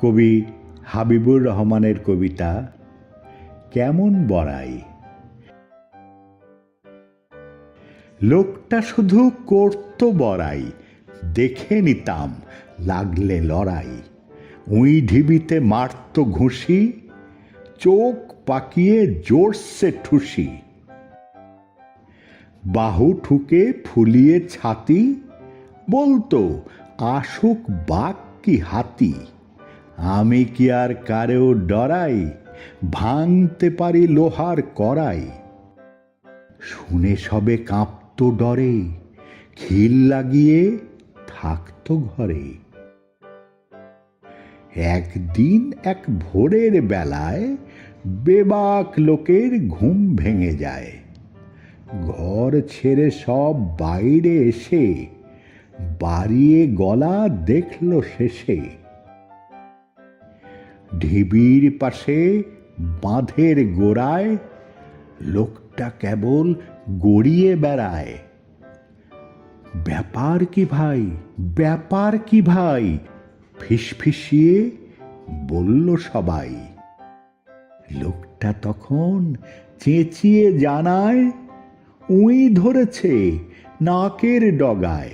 কবি হাবিবুর রহমানের কবিতা কেমন বড়াই। লোকটা শুধু করত বড়াই, দেখে নিতাম লাগলে লড়াই। উই ঢিবিতে মারত ঘুষি, চোখ পাকিয়ে জোরসে ঠুসি। বাহু ঠুকে ফুলিয়ে ছাতি, বলতো আসুক বাঘ কি হাতি। আমি কি আর কারেও ডরাই, ভাঙতে পারি লোহার কড়াই। শুনে সবে কাঁপতো ডরে, খিল লাগিয়ে থাকতো ঘরে। একদিন এক ভোরের বেলায় বেবাক লোকের ঘুম ভেঙে যায়। ঘর ছেড়ে সব বাইরে এসে বাড়িয়ে গলা দেখল শেষে। ঢিবির পাশে বাঁধের গোড়ায় লোকটা কেবল গড়িয়ে বেড়ায়। ব্যাপার কি ভাই, ব্যাপার কি ভাই, ফিসফিসিয়ে বলল সবাই। লোকটা তখন চেঁচিয়ে জানায়, উই ধরেছে নাকের ডগায়।